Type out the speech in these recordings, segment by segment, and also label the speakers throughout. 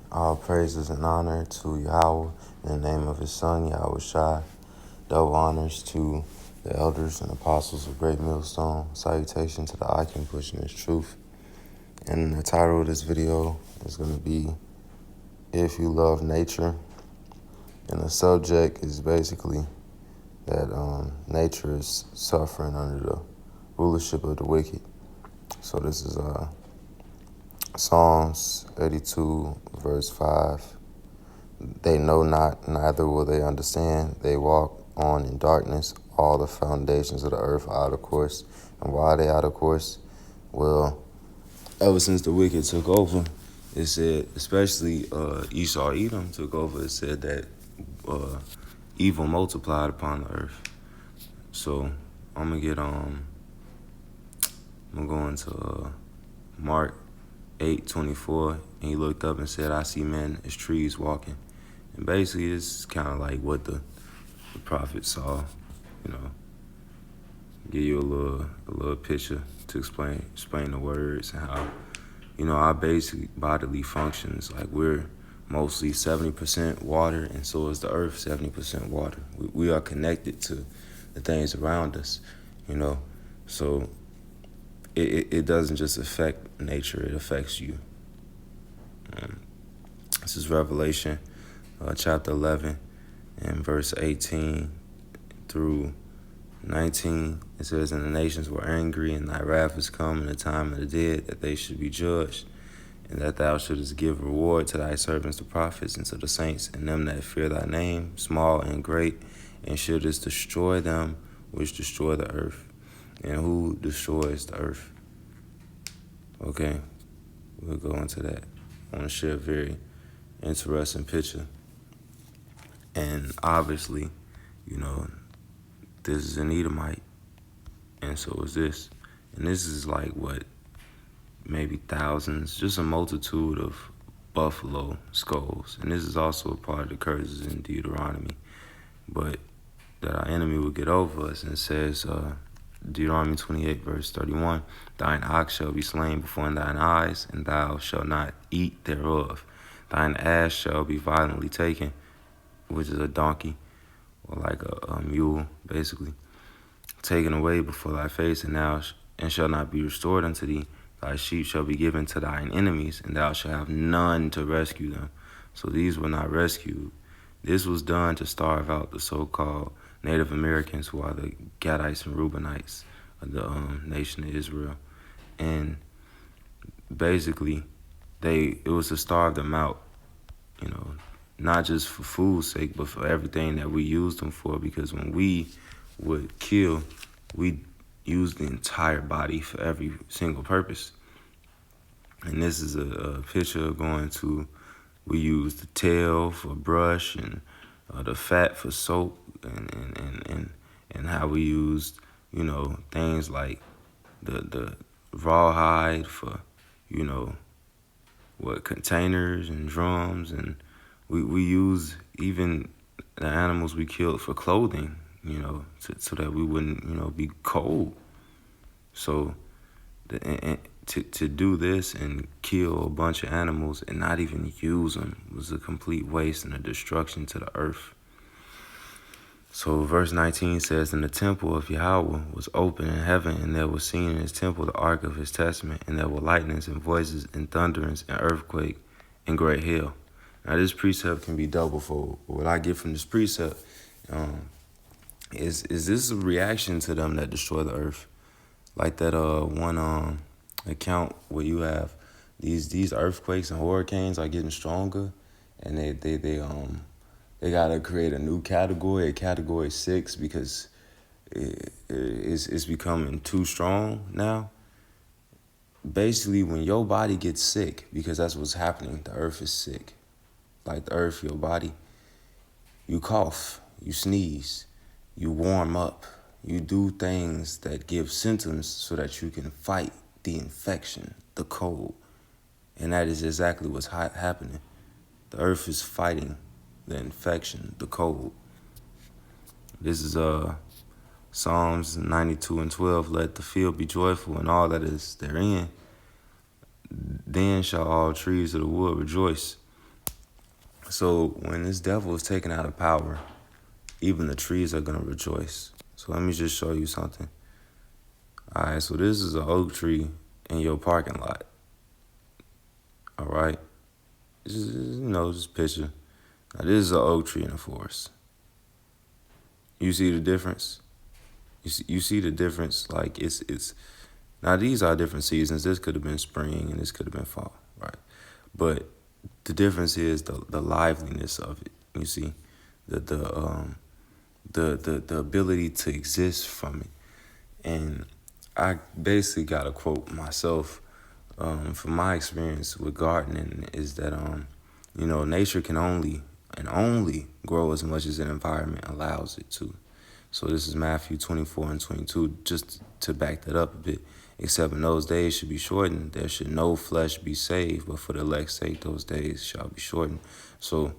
Speaker 1: All praises and honor to Yahweh in the name of his son, Yahweh Shai. Double honors to the elders and apostles of Great Millstone. Salutation to the Icon pushing his truth. And the title of this video is going to be If You Love Nature. And the subject is basically that nature is suffering under the rulership of the wicked. So this is Psalms 82, verse 5. They know not, neither will they understand. They walk on in darkness. All the foundations of the earth are out of course. And why are they out of course? Well, ever since the wicked took over, it said, especially Esau Edom took over, it said that evil multiplied upon the earth. So I'm gonna go into Mark 8:24, and he looked up and said, I see men as trees walking. And basically, this is kind of like what the prophet saw, give you a little picture to explain the words and how, our basic bodily functions, like we're mostly 70% water, and so is the earth 70% water. We are connected to the things around us, so it doesn't just affect nature, it affects you. This is Revelation chapter 11 and verse 18 through 19. It says, And the nations were angry, and thy wrath is come in the time of the dead, that they should be judged, and that thou shouldest give reward to thy servants the prophets, and to the saints, and them that fear thy name, small and great, and shouldest destroy them which destroy the earth. And who destroys the earth? Okay, we'll go into that. I want to share a very interesting picture. And obviously, this is an Edomite, and so is this. And this is like what, maybe thousands, just a multitude of buffalo skulls. And this is also a part of the curses in Deuteronomy. But that our enemy will get over us, and it says, Deuteronomy 28, verse 31, Thine ox shall be slain before thine eyes, and thou shalt not eat thereof. Thine ass shall be violently taken, which is a donkey, or like a mule, basically, taken away before thy face, and shall not be restored unto thee. Thy sheep shall be given to thine enemies, and thou shalt have none to rescue them. So these were not rescued. This was done to starve out the so-called Native Americans, who are the Gadites and Reubenites of the nation of Israel. And basically, it was to starve them out, not just for food's sake, but for everything that we used them for. Because when we would kill, we used the entire body for every single purpose. And this is a picture going to, we use the tail for brush, and the fat for soap, and how we used, things like the rawhide for, containers and drums, and we use even the animals we killed for clothing, so that we wouldn't, be cold. So to do this and kill a bunch of animals and not even use them was a complete waste and a destruction to the earth. So verse 19 says, And the temple of Yahweh was open in heaven, and there was seen in his temple the ark of his testament, and there were lightnings and voices and thunderings and earthquake and great hail. Now this precept can be double-fold. What I get from this precept is this a reaction to them that destroy the earth? Like that one account where you have these earthquakes and hurricanes are getting stronger, and they gotta create a new category, a category 6, because it's becoming too strong now. Basically, when your body gets sick, because that's what's happening, the earth is sick. Like the earth, your body, you cough, you sneeze, you warm up, you do things that give symptoms so that you can fight the infection, the cold. And that is exactly what's happening. The earth is fighting the infection, the cold. This is Psalms 92 and 12. Let the field be joyful and all that is therein. Then shall all trees of the wood rejoice. So when this devil is taken out of power, even the trees are gonna rejoice. So let me just show you something. All right, so this is an oak tree in your parking lot. All right, just picture. Now this is an oak tree in the forest. You see the difference? You see the difference? Like it's now these are different seasons. This could have been spring and this could have been fall, right? But the difference is the liveliness of it. You see, the the um the ability to exist from it. And I basically got a quote myself from my experience with gardening is that nature can only grow as much as an environment allows it to. So this is Matthew 24 and 22, just to back that up a bit. Except in those days should be shortened, there should no flesh be saved, but for the elect's sake those days shall be shortened. So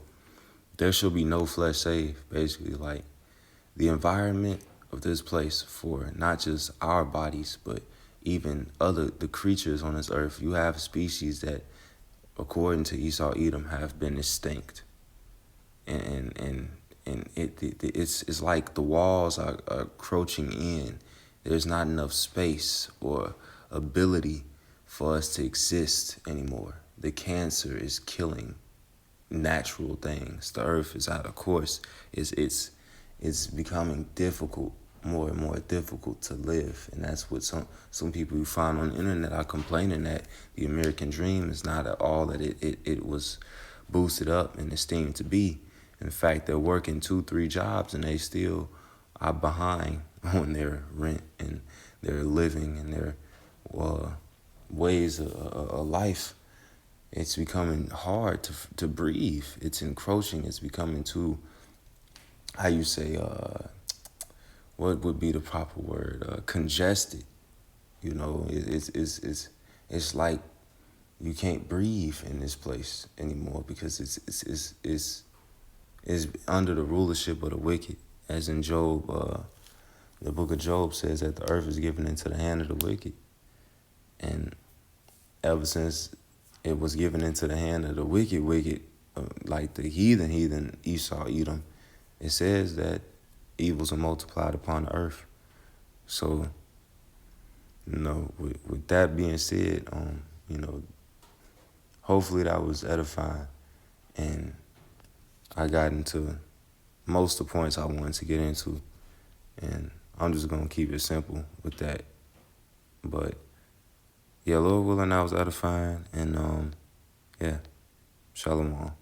Speaker 1: there shall be no flesh saved, basically. Like the environment of this place for not just our bodies, but even the creatures on this earth. You have species that, according to Esau Edom, have been extinct, and it's like the walls are crouching in. There's not enough space or ability for us to exist anymore. The cancer is killing natural things. The earth is out of course. It's becoming difficult, more and more difficult to live, and that's what some people you find on the internet are complaining that the American dream is not at all that it was boosted up and esteemed to be. In fact, they're working 2-3 jobs and they still are behind on their rent and their living and their ways of life. It's becoming hard to breathe. It's encroaching. It's becoming too, how you say, what would be the proper word? Congested. It's like you can't breathe in this place anymore because it's under the rulership of the wicked. As in Job, the book of Job says that the earth is given into the hand of the wicked. And ever since it was given into the hand of the wicked, like the heathen Esau, Edom, it says that evils are multiplied upon the earth. So, with that being said, hopefully that was edifying, and I got into most of the points I wanted to get into, and I'm just gonna keep it simple with that. But yeah, Lord willing, that was edifying, and yeah, shalom.